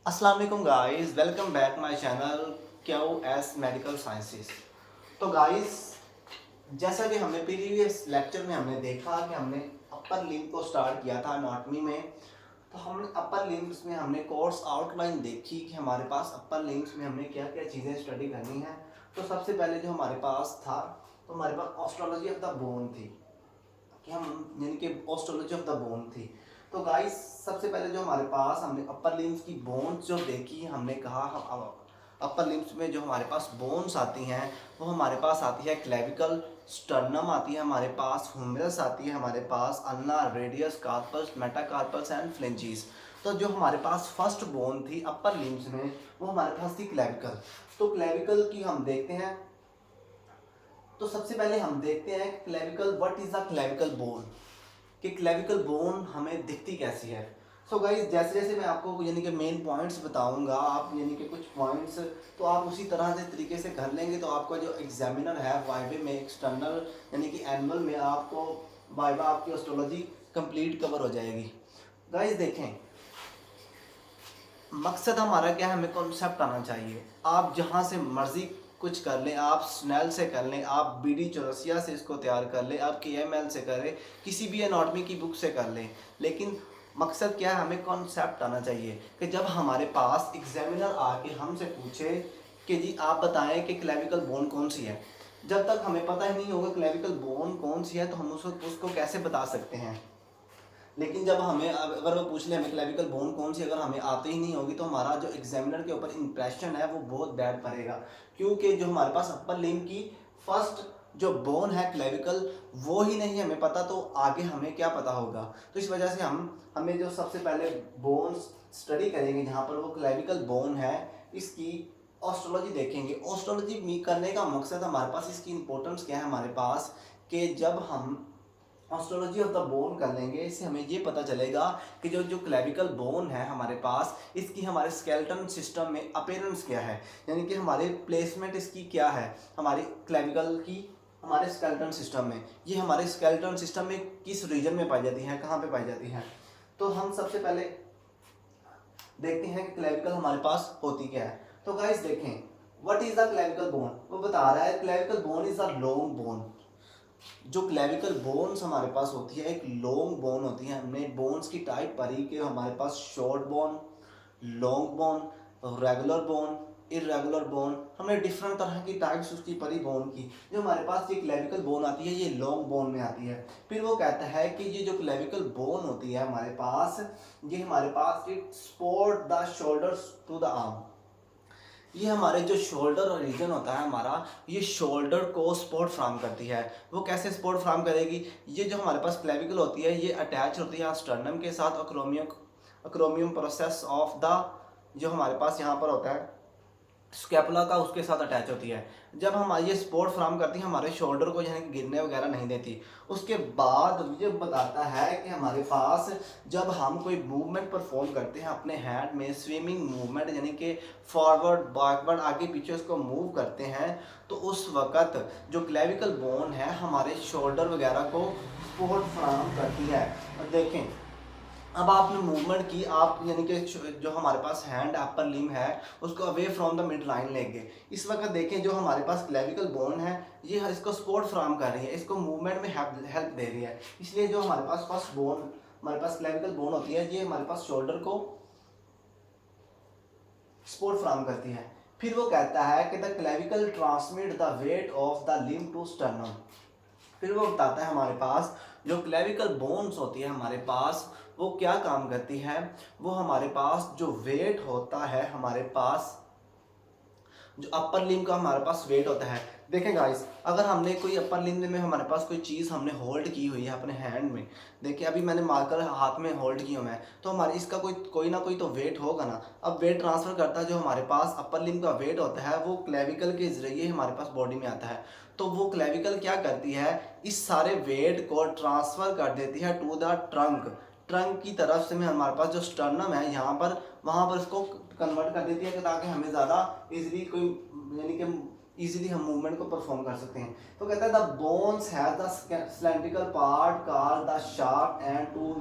अस्सलाम वालेकुम guys, welcome back my channel Q S medical sciences. तो गाइस, जैसा कि हमने प्रीवियस लेक्चर में हमने देखा कि हमने अपर लिम्ब को स्टार्ट किया था एनाटॉमी में। तो हमने अपर लिम्ब्स में हमने कोर्स आउटलाइन देखी कि हमारे पास अपर लिम्ब्स में हमें क्या क्या चीज़ें स्टडी करनी है। तो सबसे पहले जो हमारे पास था, तो हमारे पास ऑस्ट्रोलॉजी ऑफ द बोन थी कि हम यानी कि ऑस्ट्रोलॉजी ऑफ द बोन थी। तो गाइस, सबसे पहले जो हमारे पास हमने अपर लिम्स की बोन्स जो देखी, हमने कहा हम अपर लिम्स में जो हमारे पास बोन्स आती हैं वो हमारे पास आती है क्लेविकल, स्टर्नम आती है हमारे पास, ह्यूमरस आती है हमारे पास, ulna, radius, carpus, metacarpus and phalanges. तो जो हमारे पास फर्स्ट बोन थी अपर लिम्स में वो हमारे पास थी क्लेविकल। तो क्लेविकल की हम देखते हैं। तो सबसे पहले हम देखते हैं clavicle, what is the clavicle bone, कि क्लेविकल बोन हमें दिखती कैसी है। सो गाइस, जैसे जैसे मैं आपको यानी कि मेन पॉइंट्स बताऊंगा, आप यानी कि कुछ पॉइंट्स तो आप उसी तरह से तरीके से कर लेंगे तो आपका जो एग्जामिनर है वाइवे में, एक्सटर्नल यानी कि एनुअल में, आपको वाइवा आपकी एस्ट्रोलॉजी कंप्लीट कवर हो जाएगी। गाइस देखें, मकसद हमारा क्या है, हमें कॉन्सेप्ट आना चाहिए। आप जहाँ से मर्जी कुछ कर लें, आप स्नेल से कर लें, आप BD चौरसिया से इसको तैयार कर लें, आप KML से करें, किसी भी एनाटॉमी की बुक से कर लें, लेकिन मकसद क्या है, हमें कॉन्सेप्ट आना चाहिए। कि जब हमारे पास एग्जामिनर आके हमसे पूछे कि जी आप बताएं कि क्लेविकल बोन कौन सी है, जब तक हमें पता ही नहीं होगा क्लेविकल बोन कौन सी है तो हम उसको कैसे बता सकते हैं। लेकिन जब हमें अगर वो पूछ ले हमें क्लेविकल बोन कौन सी, अगर हमें आते ही नहीं होगी तो हमारा जो एग्जामिनर के ऊपर इंप्रेशन है वो बहुत बैड पड़ेगा। क्योंकि जो हमारे पास अपर लिम्ब की फर्स्ट जो बोन है क्लेविकल, वो ही नहीं हमें पता तो आगे हमें क्या पता होगा। तो इस वजह से हमें जो सबसे पहले बोन्स स्टडी करेंगे जहाँ पर वो क्लेविकल बोन है, इसकी ऑस्ट्रोलॉजी देखेंगे। ऑस्ट्रोलॉजी करने का मकसद हमारे पास, इसकी इंपॉर्टेंस क्या है हमारे पास, कि जब हम ऑस्ट्रोलॉजी ऑफ द बोन कर लेंगे, इससे हमें ये पता चलेगा कि जो जो क्लेविकल बोन है हमारे पास, इसकी हमारे स्केलेटन सिस्टम में अपीयरेंस क्या है, यानी कि हमारे प्लेसमेंट इसकी क्या है, हमारी क्लेविकल की हमारे स्केलेटन सिस्टम में, ये हमारे स्केलेटन सिस्टम में किस रीजन में पाई जाती है, कहाँ पे पाई जाती है। तो हम सबसे पहले देखते हैं कि क्लेविकल हमारे पास होती क्या है। तो गाइस देखें, what is the clavicle bone, वो बता रहा है clavicle bone is a long bone. जो क्लेविकल बोन्स हमारे पास होती है एक लॉन्ग बोन होती है। हमने बोन्स की टाइप पढ़ी कि हमारे पास short bone, long bone, regular bone, irregular bone, हमने डिफरेंट तरह की टाइप्स उसकी पढ़ी बोन की। जो हमारे पास ये क्लेविकल बोन आती है ये लॉन्ग बोन में आती है। फिर वो कहता है कि ये जो क्लेविकल बोन होती है हमारे पास, ये हमारे पास it support the shoulders to the arm. ये हमारे जो शोल्डर और रीजन होता है हमारा, ये शोल्डर को सपोर्ट फ्राहम करती है। वो कैसे सपोर्ट फ्राहम करेगी, ये जो हमारे पास क्लेविकल होती है ये अटैच होती है स्टर्नम के साथ, अक्रोमियम प्रोसेस ऑफ द, जो हमारे पास यहाँ पर होता है स्कैपुला का, उसके साथ अटैच होती है। जब हम ये सपोर्ट फ्राहम करती है हमारे शोल्डर को, यानी कि गिरने वगैरह नहीं देती। उसके बाद ये बताता है कि हमारे पास जब हम कोई मूवमेंट परफॉर्म करते हैं अपने हैंड में, स्विमिंग मूवमेंट यानी कि फॉरवर्ड बैकवर्ड आगे पीछे उसको मूव करते हैं, तो उस वक़्त जो क्लेविकल बोन है हमारे शोल्डर वगैरह को सपोर्ट फ्राहम करती है। और देखें, अब आपने मूवमेंट की, आप यानी कि जो हमारे पास हैंड अपर लिम है उसको away from the mid line लेंगे। इस वक्त देखें जो हमारे पास क्लेविकल बोन है ये इसको सपोर्ट फ्राहम कर रही है, इसको मूवमेंट में हेल्प दे रही है। इसलिए जो हमारे पास फर्स्ट बोन, हमारे पास क्लेविकल बोन होती है, ये हमारे पास शोल्डर को सपोर्ट फ्राहम करती है। फिर वो कहता है कि the clavicle transmit the weight of the limb to sternum. फिर वो बताता है हमारे पास जो क्लेविकल बोन्स होती है हमारे पास वो क्या काम करती है, वो हमारे पास जो वेट होता है हमारे पास, जो अपर लिम्ब का हमारे पास वेट होता है। देखें गाइस, अगर हमने कोई अपर लिम्ब में हमारे पास कोई चीज़ हमने होल्ड की हुई है अपने हैंड में, देखिए अभी मैंने मार्कर हाथ में होल्ड किया हुआ है, तो हमारे इसका कोई ना कोई तो वेट होगा ना। अब वेट ट्रांसफ़र करता है, जो हमारे पास अपर लिम्ब का वेट होता है वो क्लेविकल के जरिए हमारे पास बॉडी में आता है। तो वो क्लेविकल क्या करती है, इस सारे वेट को ट्रांसफ़र कर देती है टू द ट्रंक। ट्रंक की तरफ से में हमारे पास जो स्टर्नम है यहाँ पर, वहाँ पर इसको कन्वर्ट कर देती है कि ताकि हमें ज़्यादा इजीली कोई यानी कि इजीली हम मूवमेंट को परफॉर्म कर सकते हैं। तो कहता है the bones have the cylindrical part called the shaft and two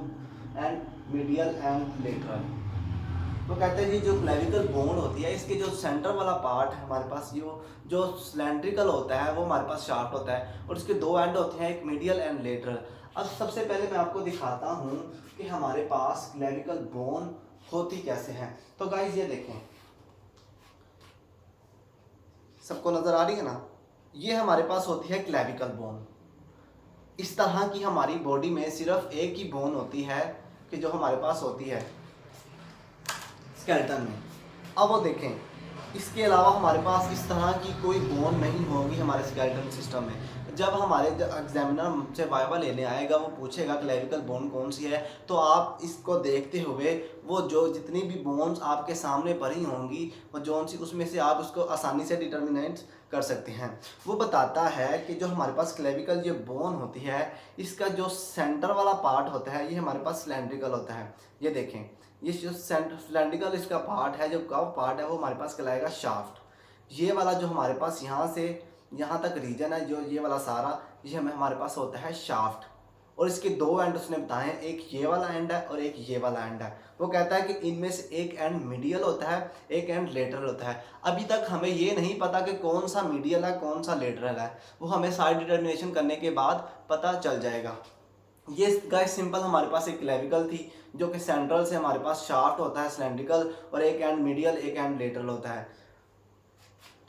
end medial and lateral. वो कहते हैं कि जो क्लेविकल बोन होती है इसके जो सेंटर वाला पार्ट है हमारे पास, ये जो सिलेंड्रिकल होता है वो हमारे पास शार्प होता है और इसके दो एंड होते हैं, एक मीडियल एंड लेटरल। अब सबसे पहले मैं आपको दिखाता हूँ कि हमारे पास क्लेविकल बोन होती कैसे हैं। तो गाइज ये देखें, सबको नजर आ रही है ना, ये हमारे पास होती है क्लेविकल बोन। इस तरह की हमारी बॉडी में सिर्फ एक ही बोन होती है कि जो हमारे पास होती है स्केलेटन में। अब वो देखें, इसके अलावा हमारे पास इस तरह की कोई बोन नहीं होगी हमारे स्केलेटन सिस्टम में। जब हमारे एग्जामिनर हमसे वाइवा लेने आएगा, वो पूछेगा क्लेविकल बोन कौन सी है, तो आप इसको देखते हुए वो जो जितनी भी बोन्स आपके सामने पड़ी होंगी वो जौन सी उसमें से आप उसको आसानी से डिटर्मिनेट कर सकते हैं। वो बताता है कि जो हमारे पास क्लेविकल ये बोन होती है, इसका जो सेंटर वाला पार्ट होता है ये हमारे पास सिलेंड्रिकल होता है। ये देखें, ये जो सिलेंड्रिकल इसका पार्ट है, जो कर्व पार्ट है, वो हमारे पास कहलाएगा शाफ्ट। ये वाला जो हमारे पास यहाँ से यहाँ तक रीजन है, जो ये वाला सारा, ये हमारे पास होता है शाफ्ट। और इसके दो एंड उसने बताए हैं, एक ये वाला एंड है और एक ये वाला एंड है। वो कहता है कि इनमें से एक एंड मीडियल होता है, एक एंड लेटरल होता है। अभी तक हमें ये नहीं पता कि कौन सा मीडियल है कौन सा लेटरल है, वो हमें साइड डिटर्मिनेशन करने के बाद पता चल जाएगा। ये गाइस सिंपल हमारे पास एक क्लेविकल थी जो कि सेंट्रल से हमारे पास शाफ्ट होता है सिलेंड्रिकल, और एक एंड मीडियल एक एंड लेटरल होता है।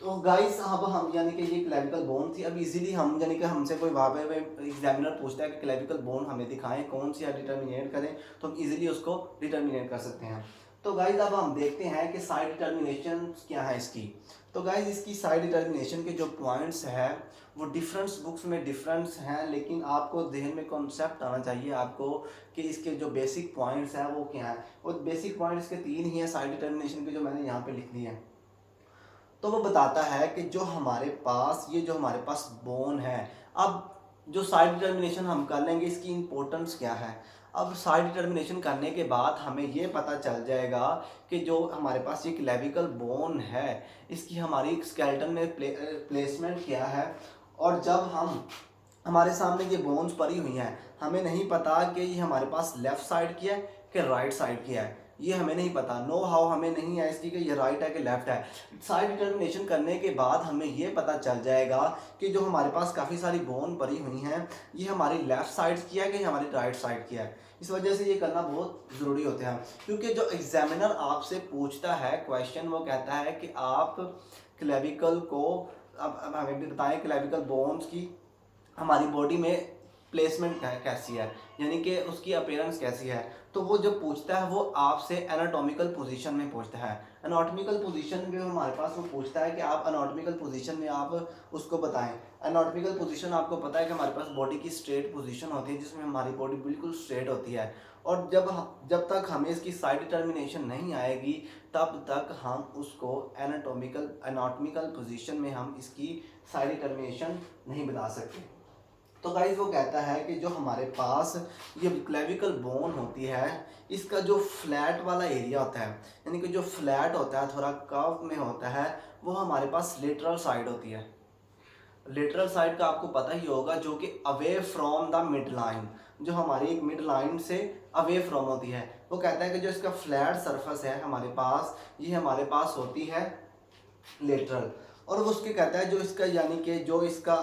तो गाइस अब हम यानी कि ये क्लेविकल बोन थी। अब इजीली हम यानी कि हमसे कोई वहाँ पे एग्जामिनर पूछता है कि क्लेविकल बोन हमें दिखाएं कौन सी डिटर्मिनेट करें, तो हम इजीली उसको डिटर्मिनेट कर सकते हैं। तो गाइस अब हम देखते हैं कि साइड डिटर्मिनेशन क्या है इसकी। तो गाइस इसकी साइड डिटर्मिनेशन के जो पॉइंट्स है वो डिफरेंस बुक्स में डिफरेंस हैं, लेकिन आपको जहन में कॉन्सेप्ट आना चाहिए आपको कि इसके जो बेसिक पॉइंट्स हैं वो क्या हैं। और बेसिक पॉइंट्स के तीन ही हैं साइड डिटर्मिनेशन के, जो मैंने यहाँ पे लिख दिए हैं। तो वो बताता है कि जो हमारे पास ये जो हमारे पास बोन है, अब जो साइड डिटर्मिनेशन हम कर लेंगे इसकी इम्पोर्टेंस क्या है। अब साइड डिटर्मिनेशन करने के बाद हमें ये पता चल जाएगा कि जो हमारे पास ये क्लेविकल बोन है इसकी हमारी स्केलेटन में प्लेसमेंट क्या है। और जब हम हमारे सामने ये बोन्स पड़ी हुई हैं, हमें नहीं पता कि ये हमारे पास लेफ़्ट साइड की है कि राइट साइड की है, ये हमें नहीं पता। नो हाउ हमें नहीं है इसकी कि ये राइट है कि लेफ्ट है। साइड डिटर्मिनेशन करने के बाद हमें ये पता चल जाएगा कि जो हमारे पास काफ़ी सारी बोन पड़ी हुई हैं ये हमारी लेफ़्ट साइड की है कि हमारी राइट साइड की है। इस वजह से ये करना बहुत ज़रूरी होता है, क्योंकि जो एग्जामिनर आपसे पूछता है क्वेश्चन, वो कहता है कि आप क्लेविकल को अब हमें भी बताएं क्लेविकल बोन्स की हमारी बॉडी में प्लेसमेंट कैसी है, यानी कि उसकी अपीयरेंस कैसी है। तो वो जो पूछता है वो आपसे एनाटॉमिकल पोजीशन में पूछता है। एनाटॉमिकल पोजीशन में हमारे पास वो पूछता है कि आप एनाटॉमिकल पोजीशन में आप उसको बताएं। एनाटॉमिकल पोजीशन आपको पता है कि हमारे पास बॉडी की स्ट्रेट पोजीशन होती है जिसमें हमारी बॉडी बिल्कुल स्ट्रेट होती है। और जब तक हमें इसकी साइड डिटर्मिनेशन नहीं आएगी तब तक हम उसको एनाटॉमिकल पोजीशन में हम इसकी साइड डिटर्मिनेशन नहीं बता सकते। तो गाइस वो कहता है कि जो हमारे पास ये क्लेविकल बोन होती है इसका जो फ्लैट वाला एरिया होता है, यानी कि जो फ्लैट होता है थोड़ा कर्व में होता है, वो हमारे पास लेटरल साइड होती है। लेटरल साइड का आपको पता ही होगा, जो कि away from the mid line, जो हमारी एक मिड लाइन से अवे फ्रॉम होती है। वो कहता है कि जो इसका फ्लैट सरफेस है हमारे पास, ये हमारे पास होती है लेटरल। और वो उसके कहता है जो इसका यानी कि जो इसका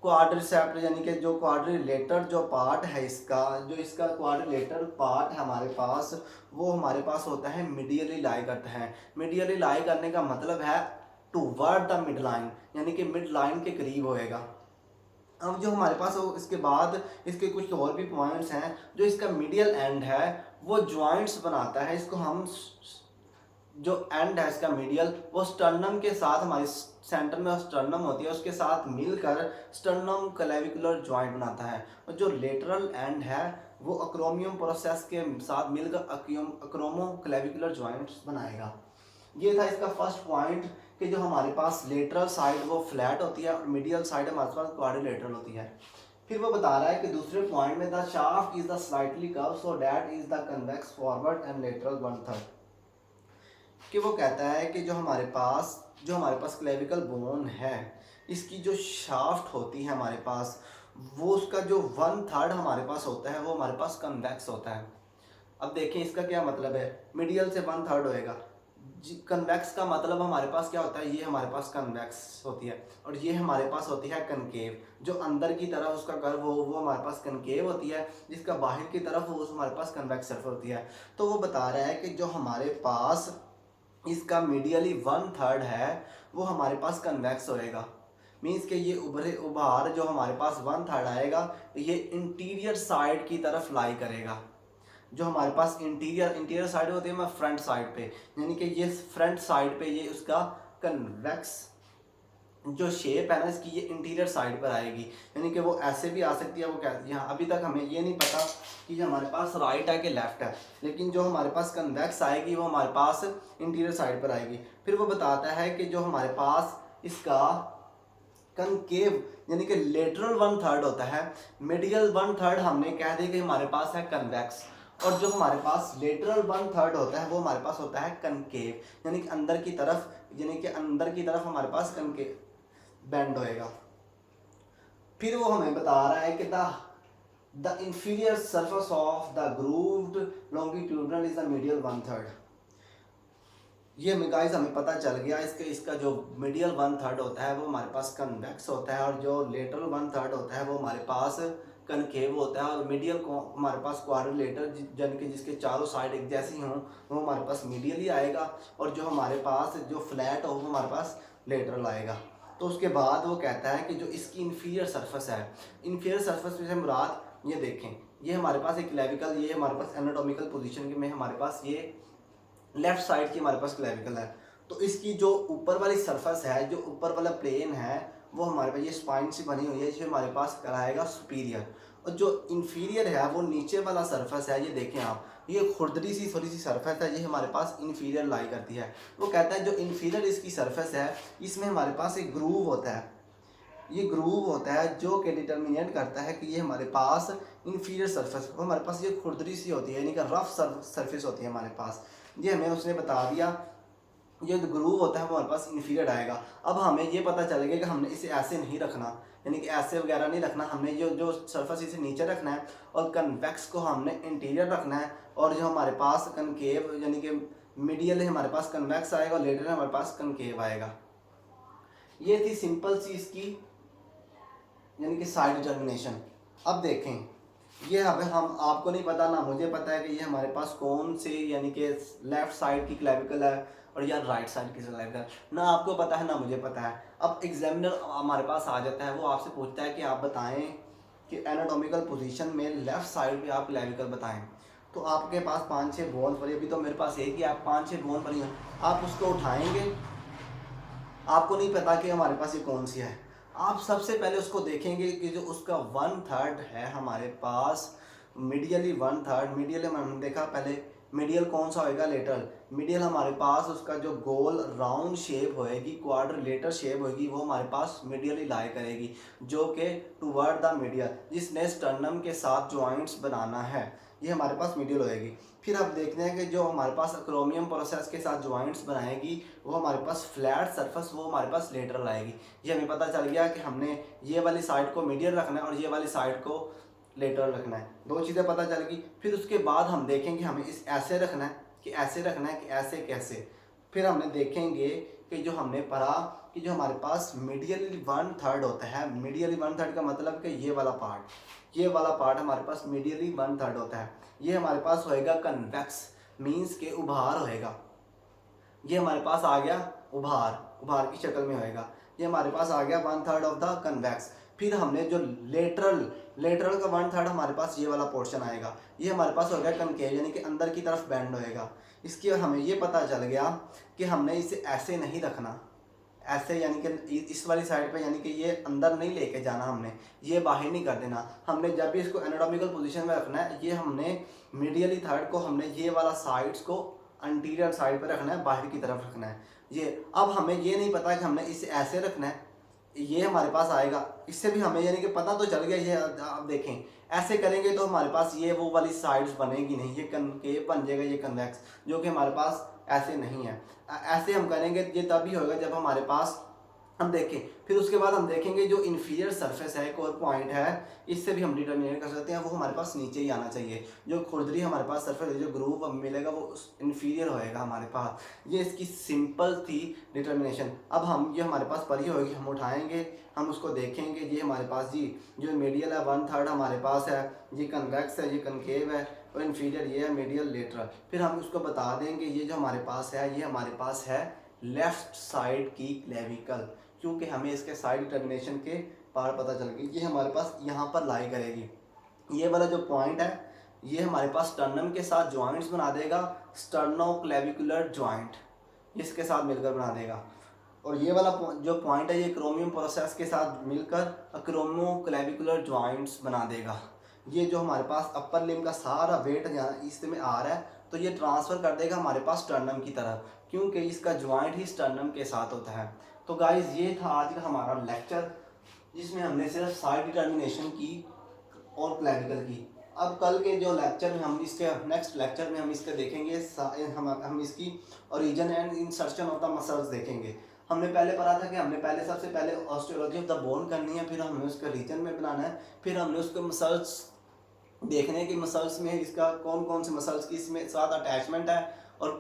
क्वाड्रिसेप्ट यानी कि जो क्वाड्रिलेटर जो पार्ट है इसका, जो इसका क्वाड्रिलेटर पार्ट है हमारे पास, वो हमारे पास होता है मीडियली लाई करता है। मीडियली लाई करने का मतलब है टूवर्ड द मिड लाइन, यानी कि मिड लाइन के करीब होएगा। अब जो हमारे पास इसके बाद इसके कुछ और भी पॉइंट्स हैं, जो इसका मीडियल एंड है वो जॉइंट्स बनाता है। इसको हम जो एंड है इसका मीडियल, वो स्टर्नम के साथ, हमारी सेंटर में स्टर्नम होती है उसके साथ मिलकर स्टर्नम क्लेविकुलर जॉइंट बनाता है। और जो लेटरल एंड है वो अक्रोमियम प्रोसेस के साथ मिलकर अक्रोमो क्लेविकुलर जॉइंट्स बनाएगा। ये था इसका फर्स्ट पॉइंट कि जो हमारे पास लेटरल साइड वो फ्लैट होती है और मीडियल साइड हमारे पास क्वाड्रिलेटरल होती है। फिर वो बता रहा है कि दूसरे पॉइंट में the shaft is the slightly curve so that is the convex forward and lateral 1/3, कि वो कहता है कि जो हमारे पास क्लेविकल बोन है इसकी जो शाफ्ट होती है हमारे पास, वो उसका जो 1/3 हमारे पास होता है वो हमारे पास कन्वेक्स होता है। अब देखें इसका क्या मतलब है, मीडियल से 1/3 होएगा। कन्वेक्स का मतलब हमारे पास क्या होता है, ये हमारे पास कन्वेक्स होती है और ये हमारे पास होती है कनकेव। जो अंदर की तरफ उसका कर्व हो वो हमारे पास कनकेव होती है, जिसका बाहर की तरफ वो हमारे पास कन्वेक्स सरफेस होती है। तो वो बता रहा है कि जो हमारे पास इसका मीडियली 1/3 है वो हमारे पास कन्वेक्स होएगा। मीन्स कि ये उभार जो हमारे पास 1/3 आएगा ये इंटीरियर साइड की तरफ लाई करेगा। जो हमारे पास इंटीरियर साइड होती है, मैं फ्रंट साइड पे, यानी कि ये फ्रंट साइड पे ये उसका कन्वेक्स जो शेप है ना इसकी, ये इंटीरियर साइड पर आएगी। यानी कि वो ऐसे भी आ सकती है, वो क्या यहाँ अभी तक हमें ये नहीं पता कि ये हमारे पास राइट है कि लेफ्ट है, लेकिन जो हमारे पास कन्वेक्स आएगी वो हमारे पास इंटीरियर साइड पर आएगी। फिर वो बताता है कि जो हमारे पास इसका कनकेव यानी कि लेटरल 1/3 होता है, मीडियल 1/3 हमने कह दिया कि हमारे पास है कन्वेक्स, और जो हमारे पास लेटरल 1/3 होता है वो हमारे पास होता है कनकेव, यानी कि अंदर की तरफ, यानी कि अंदर की तरफ हमारे पास कनकेव बेंड होएगा। फिर वो हमें बता रहा है कि the inferior surface of the grooved longitudinal is the medial 1/3। ये गाइस हमें पता चल गया इसका जो मीडियल 1/3 होता है वो हमारे पास कन्वेक्स होता है और जो लेटरल 1/3 होता है वो हमारे पास कनकेव होता है। और मीडियल को हमारे पास क्वाड्रिलेटर यानी कि जिसके चारों साइड एक जैसी हों वो हमारे पास मीडियल ही आएगा, और जो हमारे पास जो फ्लैट हो वो हमारे पास लेटरल आएगा। तो उसके बाद वो कहता है कि जो इसकी इन्फीरियर सरफेस है, इन्फीरियर सरफेस में से मुराद ये देखें, ये हमारे पास एक क्लेविकल, ये हमारे पास एनाटॉमिकल पोजीशन में हमारे पास ये लेफ्ट साइड की हमारे पास क्लेविकल है। तो इसकी जो ऊपर वाली सरफेस है, जो ऊपर वाला प्लेन है वो हमारे पास ये स्पाइन से बनी हुई है, जो हमारे पास कराएगा सुपीरियर, और जो इन्फीरियर है वो नीचे वाला सरफेस है, ये देखें आप, ये खुरदरी सी थोड़ी सी सरफेस है, ये हमारे पास इन्फीरियर लाई करती है। वो कहता है जो इन्फीरियर इसकी सरफेस है इसमें हमारे पास एक ग्रूव होता है, ये ग्रूव होता है जो कि डिटर्मिनेट करता है कि ये हमारे पास इन्फीरियर सरफेस, वो हमारे पास ये खुरदरी सी होती है, यानी कि रफ सरफेस होती है हमारे पास। ये हमें उसने बता दिया, ये जो ग्रूव होता है वो हमारे पास इन्फीरियर आएगा। अब हमें ये पता चल गया कि हमने इसे ऐसे नहीं रखना, यानी कि ऐसे वगैरह नहीं रखना, हमने जो सरफेस इसे नीचे रखना है और कन्वेक्स को हमने इंटीरियर रखना है, और जो हमारे पास कनकेव यानी कि मीडियल है हमारे पास कन्वेक्स आएगा और लेटर हमारे पास कनकेव आएगा। ये थी सिंपल सी इसकी यानी कि साइड डिटर्मिनेशन। अब देखें ये हम आपको नहीं पता ना मुझे पता है कि ये हमारे पास कौन से यानी कि लेफ्ट साइड की क्लेविकल है और या राइट साइड की क्लेविकल, ना आपको पता है ना मुझे पता है। अब एग्जामिनर हमारे पास आ जाता है, वो आपसे पूछता है कि आप बताएं कि एनाटॉमिकल पोजीशन में लेफ्ट साइड पे आप क्लेविकल बताएं। तो आपके पास 5-6 बोन पड़ी, अभी तो मेरे पास एक ही, आप 5-6 बोन पड़ी, आप उसको उठाएंगे, आपको नहीं पता कि हमारे पास ये कौन सी है। आप सबसे पहले उसको देखेंगे कि जो उसका 1/3 है हमारे पास मीडियली 1/3, मीडियल हमने देखा पहले, मीडियल कौन सा होएगा, लेटरल। मीडियल हमारे पास उसका जो गोल राउंड शेप होएगी, क्वाड्रिलेटर शेप होएगी, वो हमारे पास मीडियली लाई करेगी, जो कि टुवर्ड द मीडियल, जिसने स्टर्नम के साथ जॉइंट्स बनाना है, ये हमारे पास मीडियल होएगी। फिर अब देखते हैं कि जो हमारे पास एक्रोमियम प्रोसेस के साथ जॉइंट्स बनाएगी वो हमारे पास फ्लैट सरफेस, वो हमारे पास लेटरल आएगी। ये हमें पता चल गया कि हमने ये वाली साइड को मीडियल रखना है और ये वाली साइड को लेटरल रखना है, दो चीज़ें पता चल गई। फिर उसके बाद हम देखेंगे हमें इस ऐसे रखना है कि ऐसे रखना है कि ऐसे कैसे। फिर हमने देखेंगे कि जो हमने पढ़ा कि जो हमारे पास मीडियली 1/3 होता है, मीडियली 1/3 का मतलब कि ये वाला पार्ट हमारे पास मीडियली 1/3 होता है, ये हमारे पास होएगा कन्वेक्स, मीन्स के उभार होएगा। ये हमारे पास आ गया उभार की शक्ल में होएगा, ये हमारे पास आ गया 1/3 ऑफ द कन्वेक्स। फिर हमने जो लेटरल का 1/3 हमारे पास ये वाला पोर्शन आएगा, ये हमारे पास हो गया कनकेव, यानी कि अंदर की तरफ बेंड होएगा। इसकी हमें ये पता चल गया कि हमने इसे ऐसे नहीं रखना, ऐसे यानी कि इस वाली साइड पे, यानी कि ये अंदर नहीं लेके जाना, हमने ये बाहर नहीं कर देना। हमने जब भी इसको एनाटॉमिकल पोजीशन में रखना है, ये हमने मीडियली थर्ड को हमने ये वाला साइड्स को अंटीरियर साइड पे रखना है, बाहर की तरफ रखना है ये। अब हमें ये नहीं पता कि हमने इसे ऐसे रखना है, ये हमारे पास आएगा, इससे भी हमें यानी कि पता तो चल गया। ये आप देखें ऐसे करेंगे तो हमारे पास ये वो वाली साइड्स बनेगी नहीं, ये कनकेव बन जाएगा, ये कन्वेक्स, जो कि हमारे पास ऐसे नहीं है। ऐसे हम करेंगे ये तभी होगा जब हमारे पास हम देखें। फिर उसके बाद हम देखेंगे जो इन्फीरियर सरफेस है, एक और पॉइंट है, इससे भी हम डिटर्मिनेट कर सकते हैं, वो हमारे पास नीचे ही आना चाहिए। जो खुरदरी हमारे पास सरफेस है, जो ग्रूव मिलेगा वो इन्फीरियर होएगा हमारे पास। ये इसकी सिंपल थी डिटर्मिनेशन। अब हम, ये हमारे पास परी होगी, हम उठाएंगे, हम उसको देखेंगे। ये हमारे पास जी जो मीडियल है 1/3 हमारे पास है, ये कन्वेक्स है, ये कनकेव है, और इन्फीरियर ये है मीडियल लेटरल। फिर हम उसको बता देंगे ये जो हमारे पास है, ये हमारे पास है लेफ्ट साइड की क्लेविकल, क्योंकि हमें इसके साइड डिटर्मिनेशन के पार पता चल गई। ये हमारे पास यहाँ पर लाई करेगी। ये वाला जो पॉइंट है ये हमारे पास स्टर्नम के साथ जॉइंट्स बना देगा, स्टर्नोक्लेविकुलर जॉइंट इसके साथ मिलकर बना देगा। और ये वाला जो पॉइंट है ये क्रोमियम प्रोसेस के साथ मिलकर अक्रोमोक्लेविकुलर जॉइंट्स बना देगा। ये जो हमारे पास अपर लिम्ब का सारा वेट इसमें आ रहा है, तो ये ट्रांसफ़र कर देगा हमारे पास स्टर्नम की तरफ, क्योंकि इसका जॉइंट ही स्टर्नम के साथ होता है। तो गाइस ये था आज का हमारा लेक्चर, जिसमें हमने सिर्फ साइड डिटर्मिनेशन की और क्लैविकल की। अब कल के जो लेक्चर में हम इसके नेक्स्ट लेक्चर में हम इसके देखेंगे, हम इसकी origin and insertion of the muscles देखेंगे। हमने पहले पढ़ा था कि हमने पहले सबसे पहले ऑस्टियोलॉजी ऑफ द बोन करनी है, फिर हमने उसका रीजन में बनाना है, फिर हमने उसके मसल्स देखने की मसल्स में इसका कौन कौन से मसल्स की इसमें साथ अटैचमेंट है और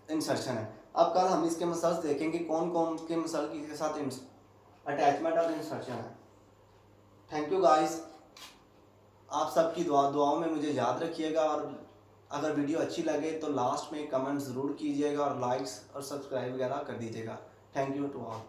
इंसर्शन है। अब कल हम इसके मसल्स देखेंगे कौन कौन के मसल के साथ अटैचमेंट और इंसर्शन है। थैंक यू गाइस, आप सबकी दुआओं में मुझे याद रखिएगा, और अगर वीडियो अच्छी लगे तो लास्ट में कमेंट ज़रूर कीजिएगा और लाइक्स और सब्सक्राइब वगैरह कर दीजिएगा। Thank you to all.